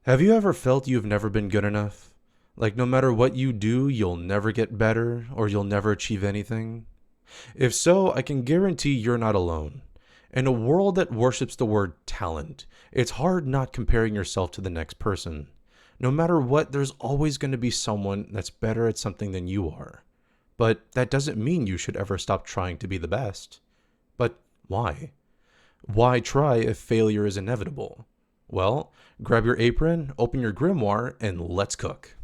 Have you ever felt you've never been good enough? Like no matter what you do, you'll never get better or you'll never achieve anything? If so, I can guarantee you're not alone. In a world that worships the word talent, it's hard not comparing yourself to the next person. No matter what, there's always going to be someone that's better at something than you are. But that doesn't mean you should ever stop trying to be the best. But why? Why try if failure is inevitable? Well, grab your apron, open your grimoire, and let's cook.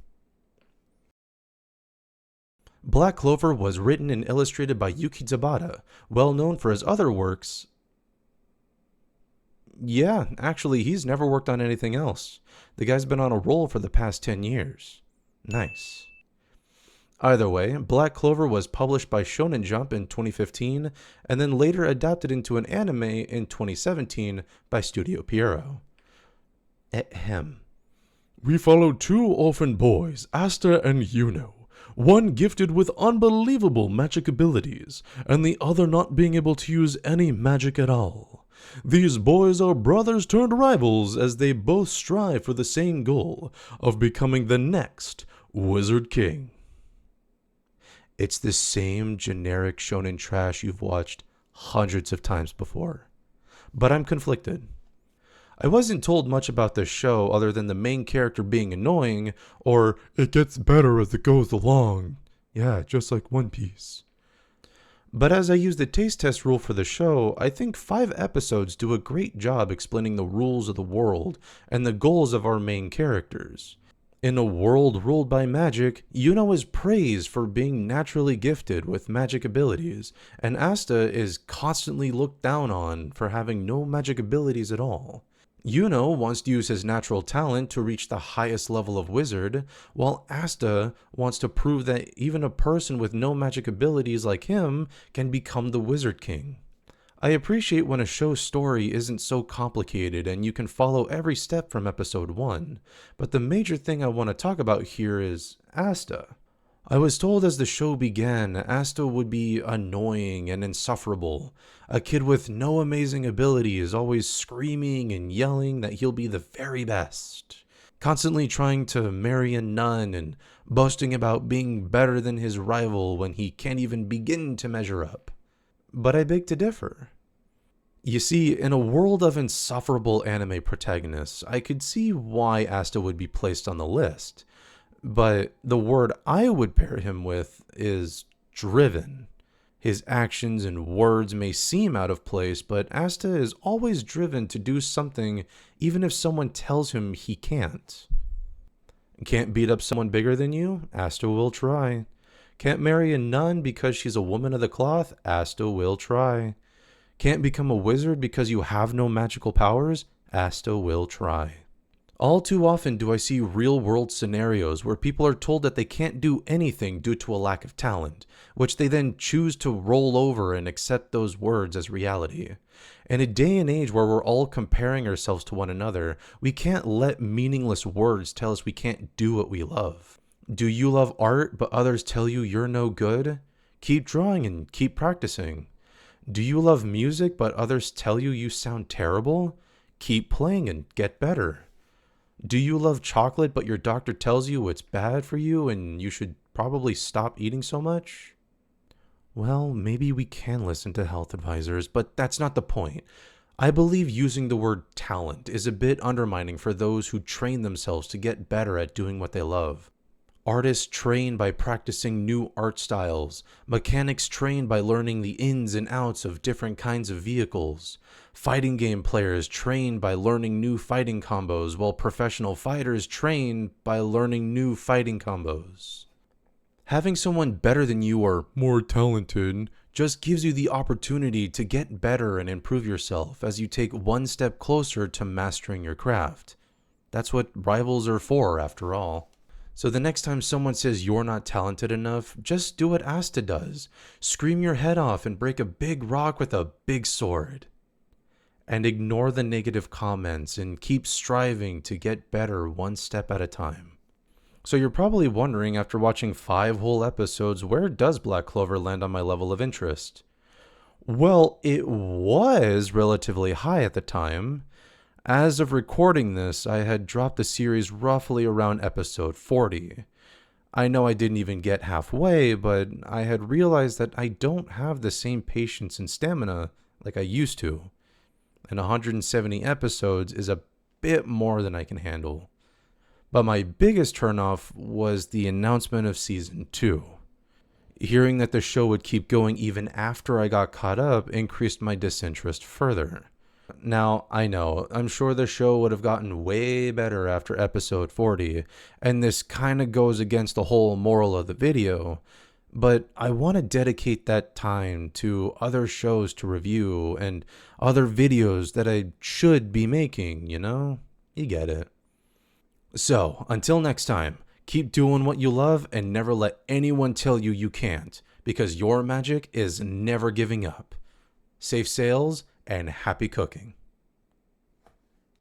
Black Clover was written and illustrated by Yuki Tabata, well known for his other works. Yeah, actually, he's never worked on anything else. The guy's been on a roll for the past 10 years. Nice. Either way, Black Clover was published by Shonen Jump in 2015 and then later adapted into an anime in 2017 by Studio Pierrot. Ahem. We follow two orphan boys, Asta and Yuno. One gifted with unbelievable magic abilities, and the other not being able to use any magic at all. These boys are brothers turned rivals as they both strive for the same goal of becoming the next Wizard King. It's the same generic shonen trash you've watched hundreds of times before. But I'm conflicted. I wasn't told much about this show other than the main character being annoying, or it gets better as it goes along. Yeah, just like One Piece. But as I use the taste test rule for the show, I think 5 episodes do a great job explaining the rules of the world and the goals of our main characters. In a world ruled by magic, Yuno is praised for being naturally gifted with magic abilities, and Asta is constantly looked down on for having no magic abilities at all. Yuno wants to use his natural talent to reach the highest level of wizard, while Asta wants to prove that even a person with no magic abilities like him can become the Wizard King. I appreciate when a show's story isn't so complicated and you can follow every step from episode 1, but the major thing I want to talk about here is Asta. I was told as the show began, Asta would be annoying and insufferable. A kid with no amazing abilities, always screaming and yelling that he'll be the very best. Constantly trying to marry a nun and boasting about being better than his rival when he can't even begin to measure up. But I beg to differ. You see, in a world of insufferable anime protagonists, I could see why Asta would be placed on the list. But the word I would pair him with is driven. His actions and words may seem out of place, but Asta is always driven to do something even if someone tells him he can't. Can't beat up someone bigger than you? Asta will try. Can't marry a nun because she's a woman of the cloth? Asta will try. Can't become a wizard because you have no magical powers? Asta will try. All too often do I see real-world scenarios where people are told that they can't do anything due to a lack of talent, which they then choose to roll over and accept those words as reality. In a day and age where we're all comparing ourselves to one another, we can't let meaningless words tell us we can't do what we love. Do you love art but others tell you you're no good? Keep drawing and keep practicing. Do you love music but others tell you you sound terrible? Keep playing and get better. Do you love chocolate but your doctor tells you it's bad for you and you should probably stop eating so much? Well, maybe we can listen to health advisors, but that's not the point. I believe using the word talent is a bit undermining for those who train themselves to get better at doing what they love. Artists train by practicing new art styles. Mechanics train by learning the ins and outs of different kinds of vehicles. Fighting game players train by learning new fighting combos, while professional fighters train by learning new fighting combos. Having someone better than you or more talented just gives you the opportunity to get better and improve yourself as you take one step closer to mastering your craft. That's what rivals are for, after all. So the next time someone says you're not talented enough, just do what Asta does. Scream your head off and break a big rock with a big sword. And ignore the negative comments and keep striving to get better one step at a time. So you're probably wondering after watching 5 whole episodes, where does Black Clover land on my level of interest? Well, it was relatively high at the time. As of recording this, I had dropped the series roughly around episode 40. I know I didn't even get halfway, but I had realized that I don't have the same patience and stamina like I used to. And 170 episodes is a bit more than I can handle. But my biggest turnoff was the announcement of season 2. Hearing that the show would keep going even after I got caught up increased my disinterest further. Now, I know, I'm sure the show would have gotten way better after episode 40, and this kind of goes against the whole moral of the video, but I want to dedicate that time to other shows to review and other videos that I should be making, you know? You get it. So, until next time, keep doing what you love and never let anyone tell you you can't, because your magic is never giving up. Safe sails and happy cooking.